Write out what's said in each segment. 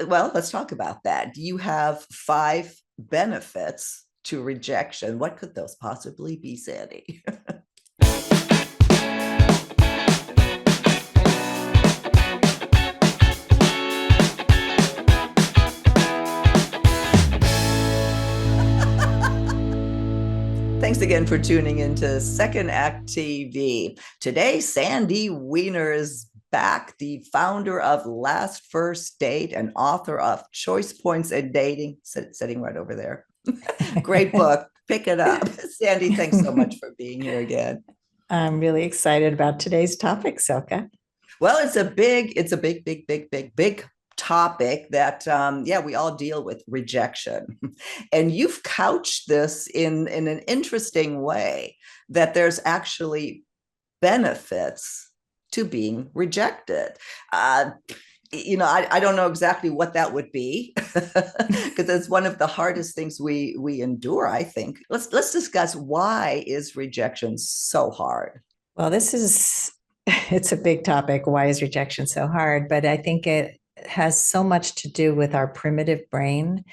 Well, let's talk about that. You have 5 benefits to rejection. What could those possibly be, Sandy? Thanks again for tuning into Second Act TV. Today, Sandy Weiner is back, the founder of Last First Date and author of Choice Points in Dating, sitting right over there. Great book. Pick it up. Sandy, thanks so much for being here again. I'm really excited about today's topic, Silka. Well, it's a big topic that, yeah, we all deal with rejection. And you've couched this in an interesting way that there's actually benefits to being rejected. Uh, I don't know exactly what that would be because it's one of the hardest things we endure, I think. Let's discuss, why is rejection so hard? Well, it's a big topic. Why is rejection so hard? But I think it has so much to do with our primitive brain,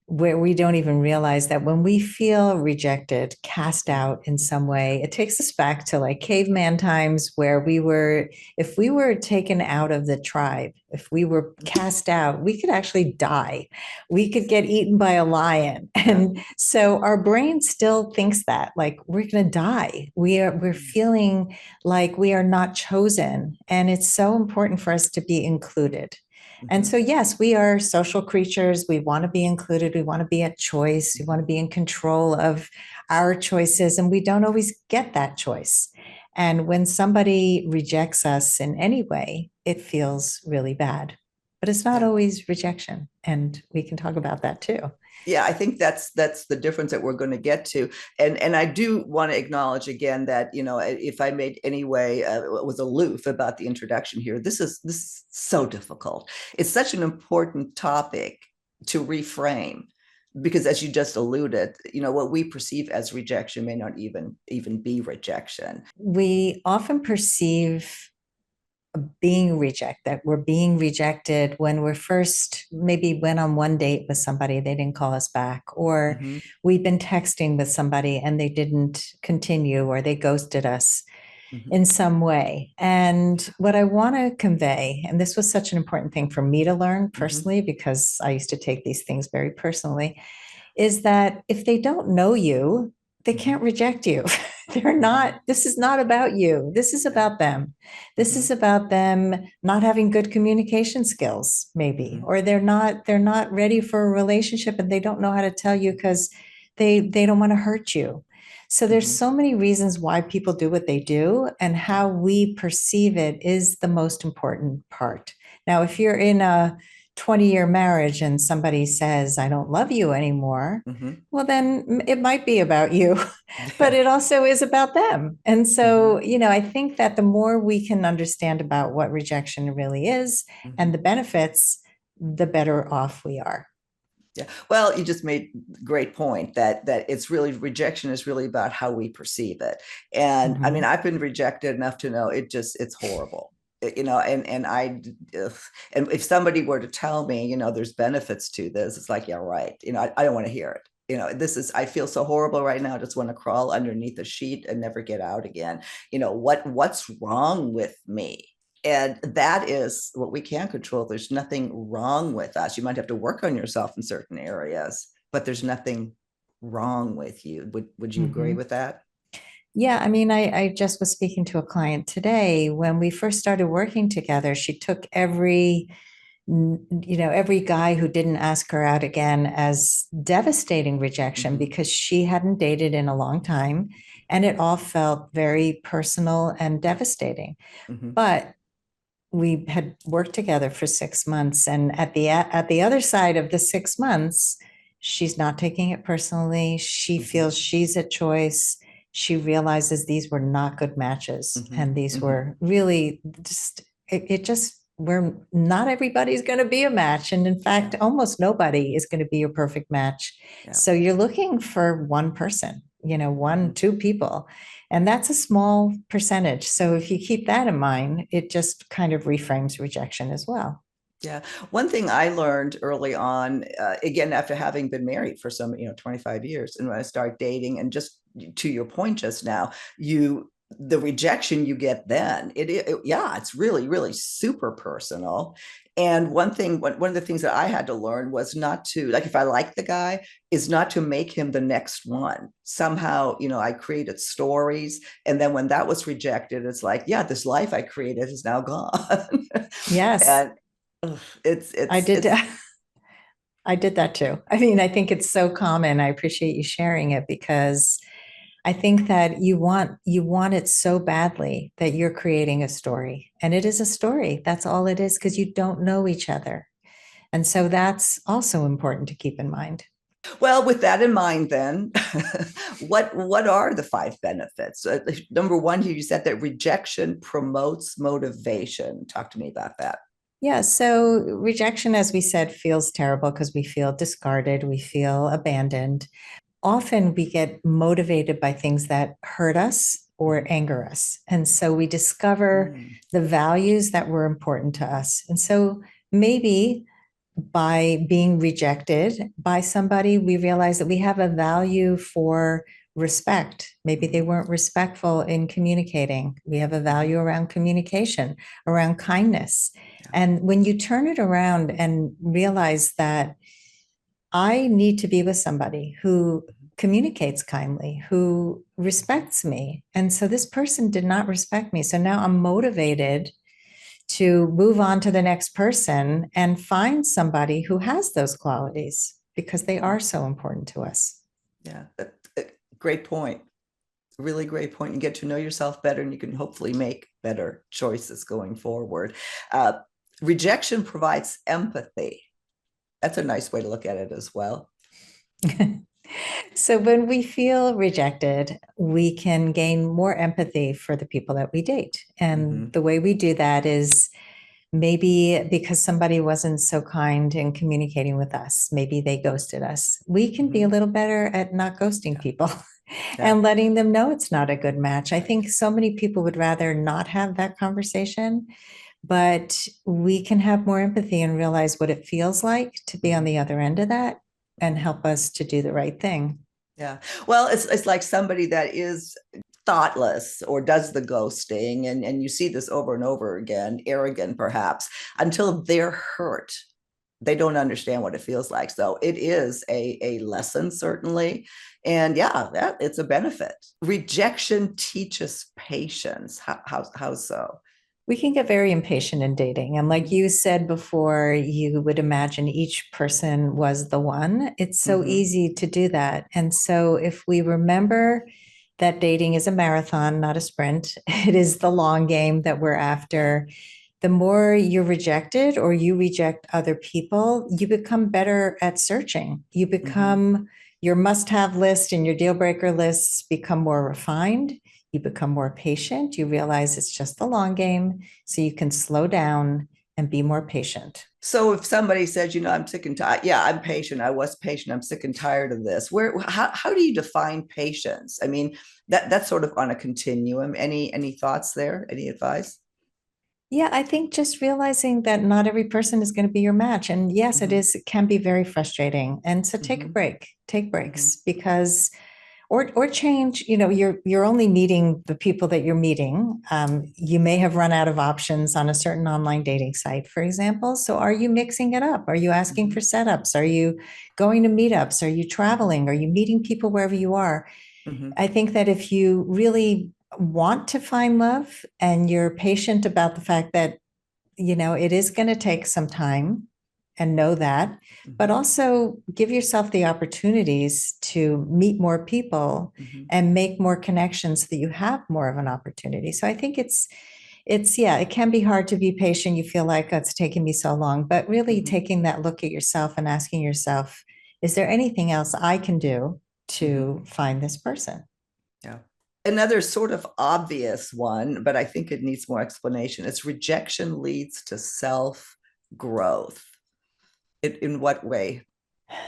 where we don't even realize that when we feel rejected, cast out in some way, it takes us back to like caveman times where if we were taken out of the tribe, if we were cast out, we could actually die. We could get eaten by a lion. And so our brain still thinks that like we're going to die. We're feeling like we are not chosen. And it's so important for us to be included. And so, yes, we are social creatures. We want to be included. We want to be at choice. We want to be in control of our choices. And we don't always get that choice. And when somebody rejects us in any way, it feels really bad. But it's not Yeah. always rejection. And we can talk about that too. Yeah, I think that's the difference that we're going to get to. And I do want to acknowledge again that, if I made any way was aloof about the introduction here, this is so difficult. It's such an important topic to reframe, because as you just alluded, what we perceive as rejection may not even be rejection. We often perceive that we're being rejected when we're first maybe went on one date with somebody, they didn't call us back, or Mm-hmm. we've been texting with somebody and they didn't continue, or they ghosted us Mm-hmm. in some way. And what I want to convey, and this was such an important thing for me to learn Mm-hmm. personally, because I used to take these things very personally, is that if they don't know you, they can't Mm-hmm. reject you. They're Mm-hmm. not, this is not about you. This is Yeah. about them. This Mm-hmm. is about them not having good communication skills, maybe, Mm-hmm. or they're not ready for a relationship and they don't know how to tell you because they don't want to hurt you. So there's Mm-hmm. so many reasons why people do what they do, and how we perceive it is the most important part. Now, if you're in a 20-year marriage and somebody says, I don't love you anymore, Mm-hmm. well, then it might be about you, but Yeah. it also is about them. And Mm-hmm. so, I think that the more we can understand about what rejection really is and Mm-hmm. the benefits, the better off we are. Yeah. Well, you just made a great point that it's really, rejection is really about how we perceive it. And I mean, Mhm. I've been rejected enough to know it's horrible. And if somebody were to tell me, there's benefits to this, it's like, yeah, right. I don't want to hear it. I feel so horrible right now. I just want to crawl underneath a sheet and never get out again. What's wrong with me? And that is what we can control. There's nothing wrong with us. You might have to work on yourself in certain areas, but there's nothing wrong with you. Would you agree Mhm. with that? Yeah, I mean, I just was speaking to a client today. When we first started working together, she took every guy who didn't ask her out again as devastating rejection, Mm-hmm. because she hadn't dated in a long time and it all felt very personal and devastating. Mm-hmm. But we had worked together for 6 months, and at the other side of the 6 months, she's not taking it personally. She Mm-hmm. feels she's a choice. She realizes these were not good matches, Mm-hmm. and these Mm-hmm. were really just it just we're not everybody's going to be a match, and in Yeah. fact almost nobody is going to be a perfect match. Yeah. So you're looking for one person, Mm-hmm. 2 people, and that's a small percentage. So if you keep that in mind, it just kind of reframes rejection as well. Yeah. One thing I learned early on, again, after having been married for some, 25 years, and when I start dating, and just to your point just now, the rejection you get then, yeah, it's really, really super personal. And one of the things that I had to learn was not to, like, if I like the guy, is not to make him the next one. Somehow, I created stories. And then when that was rejected, it's like, yeah, this life I created is now gone. Yes, And ugh, it's I it's did. it's I did that too. I mean, I think it's so common. I appreciate you sharing it because I think that you want it so badly that you're creating a story. And it is a story. That's all it is because you don't know each other. And so that's also important to keep in mind. well, with that in mind, then, what are the five benefits? Number one, you said that rejection promotes motivation. Talk to me about that. Yeah, so rejection, as we said, feels terrible because we feel discarded, we feel abandoned. Often we get motivated by things that hurt us or anger us. And so we discover Mm, the values that were important to us. And so maybe by being rejected by somebody, we realize that we have a value for respect. Maybe they mhm, weren't respectful in communicating. We have a value mhm, around communication, around kindness. yeah, And when you turn it around and realize that I need to be with somebody who communicates kindly, who respects me. And so this person did not respect me. So now I'm motivated to move on to the next person and find somebody who has those qualities because they mhm, are so important to us. yeah. Great point. Really great point. You get to know yourself better, and you can hopefully make better choices going forward. Uh, Rejection provides empathy. That's a nice way to look at it as well. So when we feel rejected, we can gain more empathy for the people that we date. And Hmm. the way we do that is maybe because somebody wasn't so kind in communicating with us, maybe they ghosted us. We can be a Hmm. little better at not ghosting Yeah. people Yeah. and letting them know it's not a good match. I Right. think so many people would rather not have that conversation, but we can have more empathy and realize what it feels like to be on Hmm. the other end of that and Hmm. help us to do the right thing. Yeah. Well, it's like somebody that is thoughtless or does the ghosting, and you see this over and over again, arrogant perhaps, until they're hurt. They don't understand what it feels like. So it is a lesson, certainly. And yeah, it's a benefit. Rejection teaches patience. How so? We can get very impatient in dating. And like Mm-hmm. you said before, you would imagine each person was the one. It's so Mm-hmm. easy to do that. And so if we remember that dating is a marathon, not a sprint, it is the long game that we're Yeah. after. The more you're rejected or you reject other people, you become better at searching. You Mm-hmm. become your must have list and your deal breaker lists become more refined. You become more patient. You realize it's just the long game. So you can slow down and be more patient. So if somebody says, I'm sick and tired, yeah, I'm patient. I was patient. I'm sick and tired of this. How do you define patience? I mean, that's sort of on a continuum. Any thoughts there? Any advice? Yeah, I think just realizing that not every person is going to be your match. And yes, Mm-hmm. it can be very frustrating. And so take a Mm-hmm. break, take Mm-hmm. breaks because or change, you're only meeting the people that you're meeting. You may have run out of options on a certain online dating site, for example. So are you mixing it up? Are you asking Mm-hmm. for setups? Are you going to meetups? Are you traveling? Are you meeting people wherever you are? Mm-hmm. I think that if you really want to find love and you're patient about the fact that, it is going to take some time and know that, but Mm-hmm. also give yourself the opportunities to meet more people Mm-hmm. and make more connections so that you have more of an opportunity. So I think yeah, it can be hard to be patient. You feel like, oh, it's taking me so long, but really Mm-hmm. taking that look at yourself and asking yourself, is there anything else I can do Mm-hmm. to find this person? Yeah. Another sort of obvious one, but I think it needs more explanation. It's rejection leads to self growth. In what way?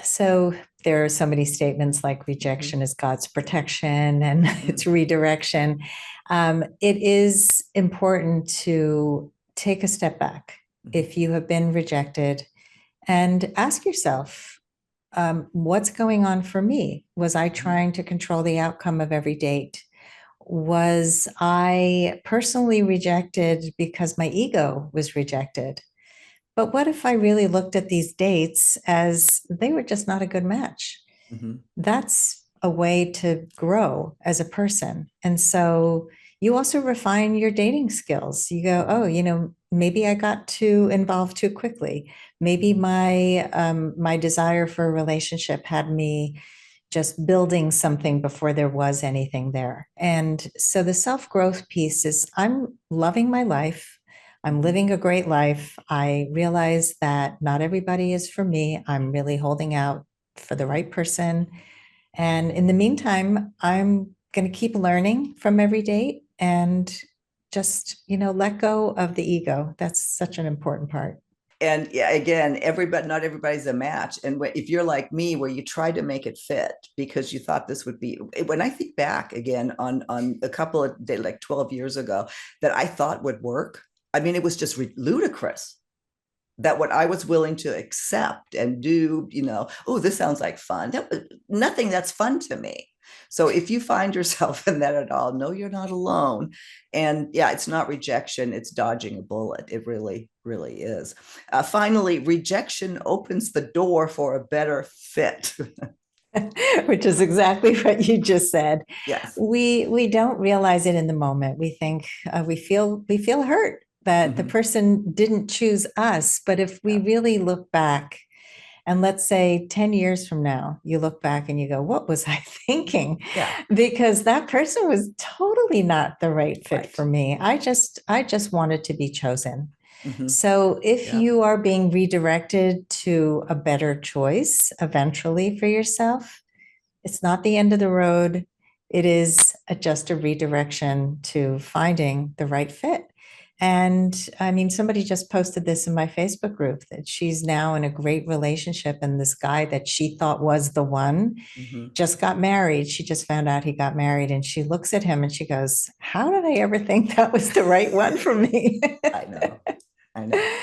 So there are so many statements like Mm-hmm. rejection is God's protection and it's Mm. redirection. It is important to take a step back if you have been rejected, and ask yourself, what's going on for me? Was I trying to control the outcome of every date? Was I personally rejected because my ego was rejected? But what if I really looked at these dates as they were just not a good match? Mhm. That's a way to grow as a person. And so you also refine your dating skills. You go, oh, maybe I got too involved too quickly. Maybe my desire for a relationship had me just building something before there was anything there. And so the self-growth piece is I'm loving my life. I'm living a great life. I realize that not everybody is for me. I'm really holding out for the right person. And in the meantime, I'm going to keep learning from every date and just, let go of the ego. That's such an important part. And yeah, again, not everybody's a match. And if you're like me, where you tried to make it fit because you thought this would be, when I think back again on a couple of days, like 12 years ago, that I thought would work. I mean, it was just ludicrous that what I was willing to accept and do, oh, this sounds like fun. That was nothing that's fun to me. So if you find yourself in that at all, no, you're not alone. And yeah, it's not rejection, it's dodging a bullet. It really, really is. Finally, rejection opens the door for a better fit. Which is exactly what you just said. Yes. We don't realize it in the moment. We think we feel hurt that the person didn't choose us. But if we really look back, and let's say 10 years from now, you look back and you go, what was I thinking? Yeah. Because that person was totally not the right fit Right. for me. I just wanted to be chosen. Mm-hmm. So if Yeah. you are being redirected to a better choice eventually for yourself, it's not the end of the road. It is just a redirection to finding the right fit. And I mean, somebody just posted this in my Facebook group that she's now in a great relationship, and this guy that she thought was the one Mm-hmm. just got married. She just found out he got married, and she looks at him and she goes, how did I ever think that was the right one for me? I know. I know. Yeah,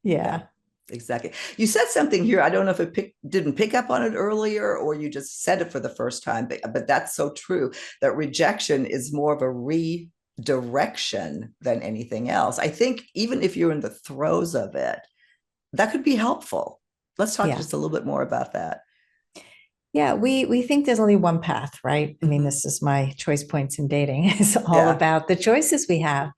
Yeah. exactly. You said something here. I don't know if didn't pick up on it earlier or you just said it for the first time, but that's so true that rejection is more of a redirection than anything else. I think even if you're in the throes of it, that could be helpful. Let's talk Yeah. just a little bit more about that. Yeah, we think there's only one path, right? I mean, Mm-hmm. this is my choice points in dating. It's all Yeah. about the choices we have.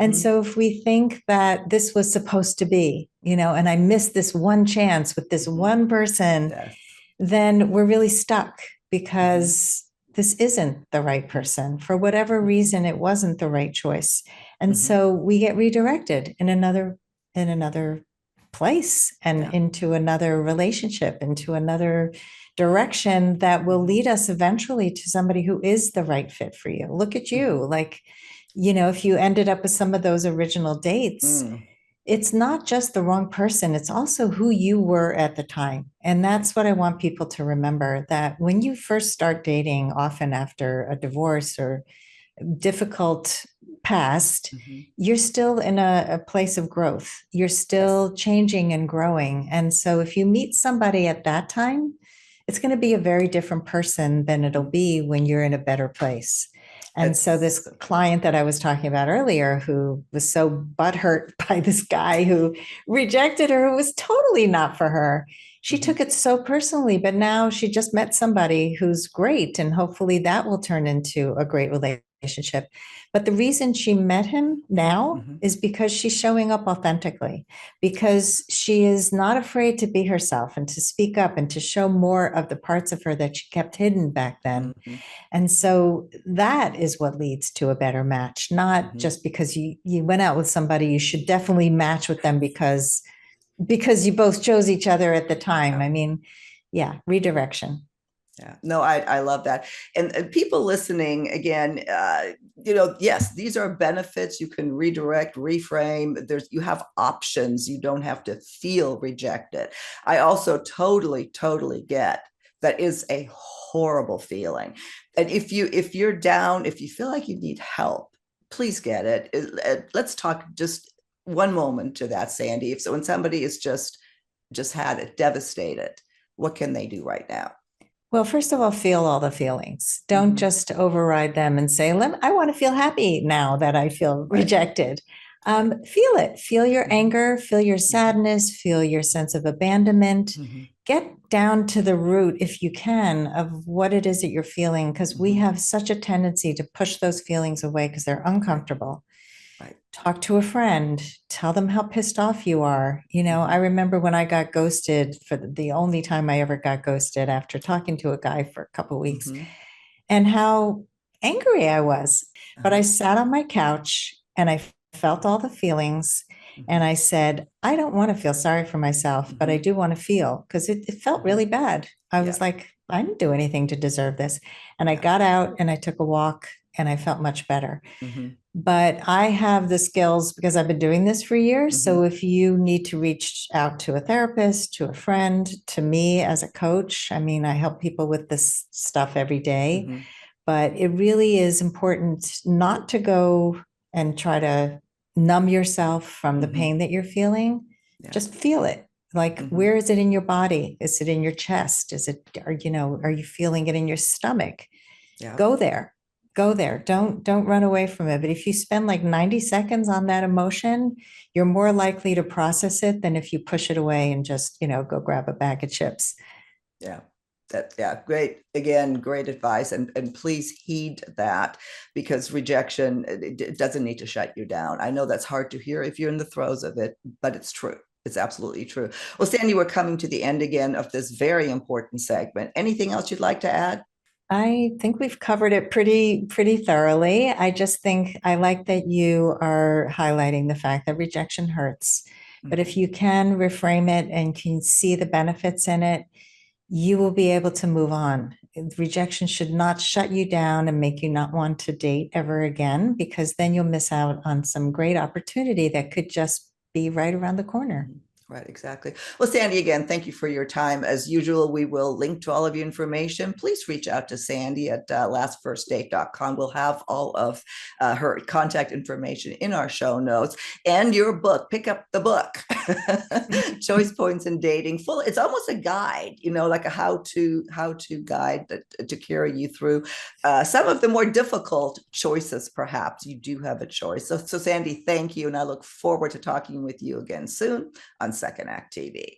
And Mm-hmm. so if we think that this was supposed to be, and I missed this one chance with this Mm-hmm. one person, Yes. then we're really stuck Mm-hmm. because this isn't the right person. For whatever Mm-hmm. reason, it wasn't the right choice. And Mm-hmm. so we get redirected in another place and Yeah. into another relationship, into another direction that will Mm-hmm. lead us eventually to somebody who is the right fit for you. Look at you. Mm-hmm. Like, if you ended up with some of those original dates, Mm. it's not just the wrong person, it's also who you were at the time. And Right. that's what I want people to remember, that when you first start dating, often after a divorce or difficult past, Mm-hmm. you're still in a place of growth. You're Yes. still changing and growing. And so if you meet somebody at that time, it's going to be a very different person than it'll Mm-hmm. be when you're in a better place. And so It's this client that I was talking about earlier, who was so butthurt by this guy who rejected her, who was totally not for her, she mm-hmm. took it so personally, but now she just met somebody who's great. And hopefully that will turn into a great relationship. But the reason she met him now Mm-hmm. is because she's showing up authentically, because she is not afraid to be herself and to speak up and to show more of the parts of her that she kept hidden back then. Mm-hmm. And so that is what leads to a better match, not Mm-hmm. just because you went out with somebody, you should definitely match with them because you both chose each other at the time. Yeah. I mean, yeah, redirection. Yeah, no, I love that. And people listening again, yes, these are benefits. You can redirect, reframe. You have options. You don't have to feel rejected. I also totally, totally get that is a horrible feeling. And if you're down, if you feel like you need help, please get it. Let's talk just one moment to that, Sandy. If so, when somebody is just had it, devastated, what can they do right now? Well, first of all, feel all the feelings. Don't just override them and say, I want to feel happy now that I feel rejected. Feel it. Feel your anger, feel your sadness, feel your sense of abandonment. Get down to the root, if you can, of what it is that you're feeling, because we have such a tendency to push those feelings away because they're uncomfortable. Right. Talk to a friend, tell them how pissed off you are. I remember when I got ghosted, for the only time I ever got ghosted, after talking to a guy for a couple of weeks, and how angry I was. But I sat on my couch and I felt all the feelings. And I said, I don't want to feel sorry for myself, but I do want to feel, because it felt really bad. I was like, I didn't do anything to deserve this. And I got out and I took a walk and I felt much better. But I have the skills because I've been doing this for years. So if you need to reach out to a therapist, to a friend, to me as a coach, I mean, I help people with this stuff every day. But it really is important not to go and try to numb yourself from the pain that you're feeling. Just feel it. Like, where is it in your body? Is it in your chest? Are you feeling it in your stomach? Go there. Don't run away from it. But if you spend like 90 seconds on that emotion, you're more likely to process it than if you push it away and just, go grab a bag of chips. Great. Again, great advice. And please heed that, because rejection, it doesn't need to shut you down. I know that's hard to hear if you're in the throes of it, but it's true. It's absolutely true. Well, Sandy, we're coming to the end again of this very important segment. Anything else you'd like to add? I think we've covered it pretty thoroughly. I just think I like that you are highlighting the fact that rejection hurts. But if you can reframe it and can see the benefits in it, you will be able to move on. Rejection should not shut you down and make you not want to date ever again, because then you'll miss out on some great opportunity that could just be right around the corner. Right, exactly. Well, Sandy, again, thank you for your time. As usual, we will link to all of your information. Please reach out to Sandy at lastfirstdate.com. We'll have all of her contact information in our show notes. And your book, pick up the book, Choice Points in Dating. It's almost a guide, like a how-to guide to carry you through some of the more difficult choices. Perhaps you do have a choice. So Sandy, thank you. And I look forward to talking with you again soon on Second Act TV.